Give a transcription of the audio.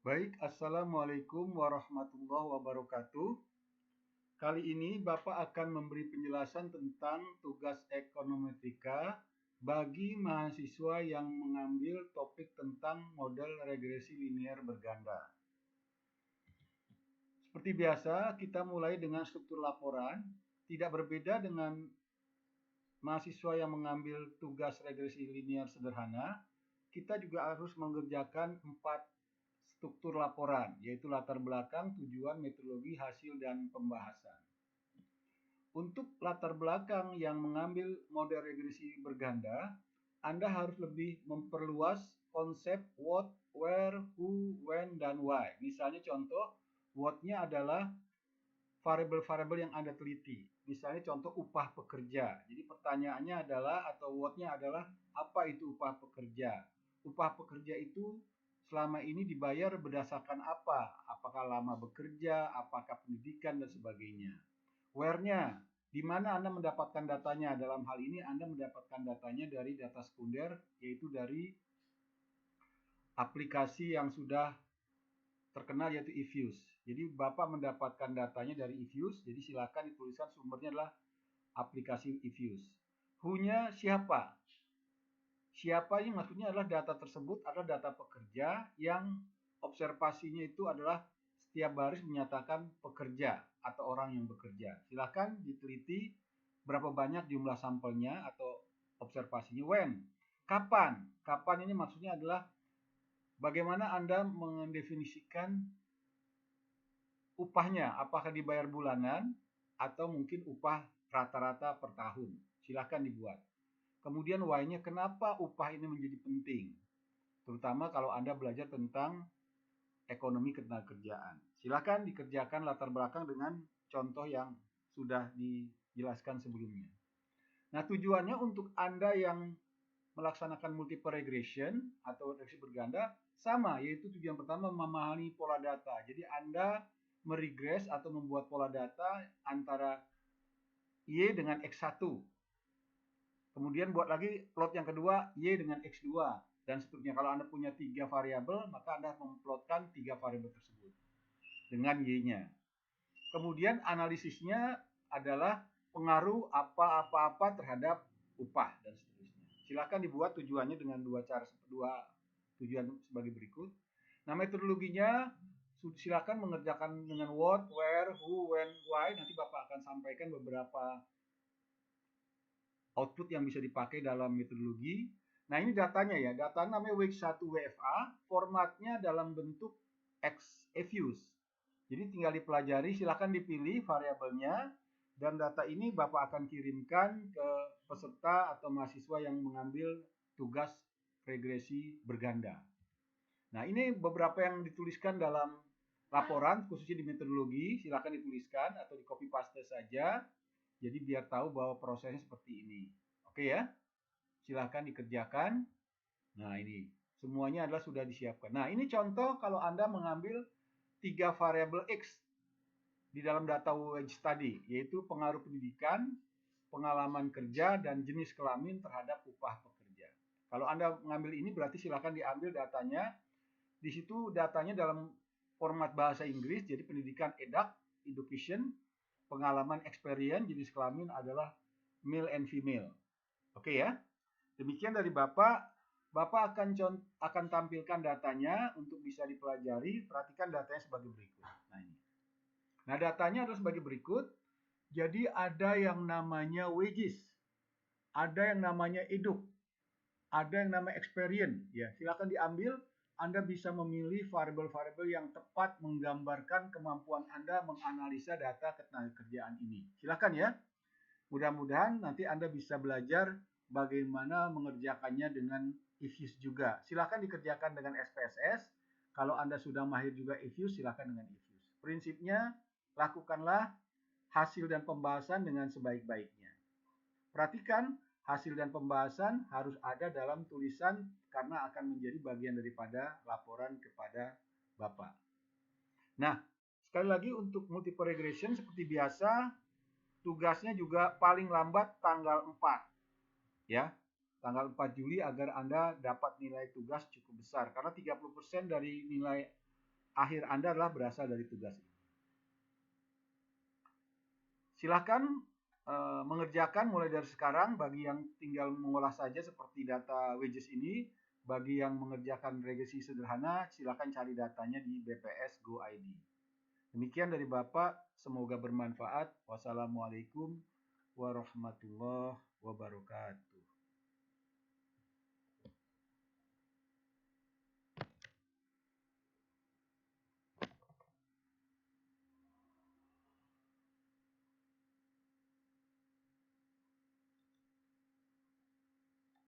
Baik, Assalamualaikum warahmatullahi wabarakatuh. Kali ini Bapak akan memberi penjelasan tentang tugas ekonometrik bagi mahasiswa yang mengambil topik tentang model regresi linear berganda. Seperti biasa, kita mulai dengan struktur laporan. Tidak berbeda dengan mahasiswa yang mengambil tugas regresi linear sederhana, kita juga harus mengerjakan 4 struktur laporan, yaitu latar belakang, tujuan, metodologi, hasil, dan pembahasan. Untuk latar belakang yang mengambil model regresi berganda, Anda harus lebih memperluas konsep what, where, who, when, dan why. Misalnya contoh, what-nya adalah variabel-variabel yang Anda teliti. Misalnya contoh upah pekerja. Jadi pertanyaannya adalah atau what-nya adalah apa itu upah pekerja? Upah pekerja itu selama ini dibayar berdasarkan apa? Apakah lama bekerja, apakah pendidikan dan sebagainya. Where-nya, di mana Anda mendapatkan datanya? Dalam hal ini Anda mendapatkan datanya dari data sekunder, yaitu dari aplikasi yang sudah terkenal yaitu eViews. Jadi Bapak mendapatkan datanya dari eViews, jadi silakan dituliskan sumbernya adalah aplikasi eViews. Who-nya siapa? Siapa ini maksudnya adalah data tersebut adalah data pekerja yang observasinya itu adalah setiap baris menyatakan pekerja atau orang yang bekerja. Silakan diteliti berapa banyak jumlah sampelnya atau observasinya. When? Kapan? Kapan ini maksudnya adalah bagaimana Anda mendefinisikan upahnya, apakah dibayar bulanan atau mungkin upah rata-rata per tahun. Silakan dibuat. Kemudian why-nya, kenapa upah ini menjadi penting? Terutama kalau Anda belajar tentang ekonomi ketenagakerjaan. Silakan dikerjakan latar belakang dengan contoh yang sudah dijelaskan sebelumnya. Nah, tujuannya untuk Anda yang melaksanakan multiple regression atau regresi berganda sama, yaitu tujuan pertama memahami pola data. Jadi Anda meregres atau membuat pola data antara Y dengan X1. Kemudian buat lagi plot yang kedua Y dengan X2 dan seterusnya. Kalau Anda punya 3 variabel, maka Anda memplotkan 3 variabel tersebut dengan Y-nya. Kemudian analisisnya adalah pengaruh apa-apa terhadap upah dan seterusnya. Silakan dibuat tujuannya dengan dua tujuan sebagai berikut. Nah, metodologinya silakan mengerjakan dengan what, where, who, when, why. Nanti Bapak akan sampaikan beberapa output yang bisa dipakai dalam metodologi. Nah, ini datanya ya. Data namanya WX1 WFA, formatnya dalam bentuk XEViews. Jadi tinggal dipelajari, silakan dipilih variabelnya, dan data ini Bapak akan kirimkan ke peserta atau mahasiswa yang mengambil tugas regresi berganda. Nah, ini beberapa yang dituliskan dalam laporan, khususnya di metodologi, silakan dituliskan atau di copy paste saja. Jadi biar tahu bahwa prosesnya seperti ini. Oke ya, silakan dikerjakan. Nah, ini semuanya adalah sudah disiapkan. Nah, ini contoh kalau Anda mengambil 3 variabel X di dalam data wedge tadi, yaitu pengaruh pendidikan, pengalaman kerja, dan jenis kelamin terhadap upah pekerja. Kalau Anda mengambil ini berarti silakan diambil datanya. Di situ datanya dalam format bahasa Inggris, jadi pendidikan education, pengalaman experience, jenis kelamin adalah male and female. Oke ya. Demikian dari Bapak. Bapak akan tampilkan datanya untuk bisa dipelajari. Perhatikan datanya sebagai berikut. Nah, ini. Nah, datanya adalah sebagai berikut. Jadi ada yang namanya wages, ada yang namanya eduk, ada yang namanya experience. Ya, silakan diambil. Anda bisa memilih variabel-variabel yang tepat menggambarkan kemampuan Anda menganalisa data ketenagakerjaan ini. Silakan ya. Mudah-mudahan nanti Anda bisa belajar bagaimana mengerjakannya dengan eViews juga. Silakan dikerjakan dengan SPSS. Kalau Anda sudah mahir juga eViews, silakan dengan eViews. Prinsipnya, lakukanlah hasil dan pembahasan dengan sebaik-baiknya. Perhatikan, hasil dan pembahasan harus ada dalam tulisan karena akan menjadi bagian daripada laporan kepada Bapak. Nah, sekali lagi untuk multiple regression seperti biasa, tugasnya juga paling lambat tanggal 4. Ya, tanggal 4 Juli agar Anda dapat nilai tugas cukup besar. Karena 30% dari nilai akhir Anda adalah berasal dari tugas ini. Silahkan mengerjakan mulai dari sekarang. Bagi yang tinggal mengolah saja seperti data wages ini, bagi yang mengerjakan regresi sederhana, silahkan cari datanya di BPS Go ID. Demikian dari Bapak, semoga bermanfaat. Wassalamualaikum warahmatullahi wabarakatuh.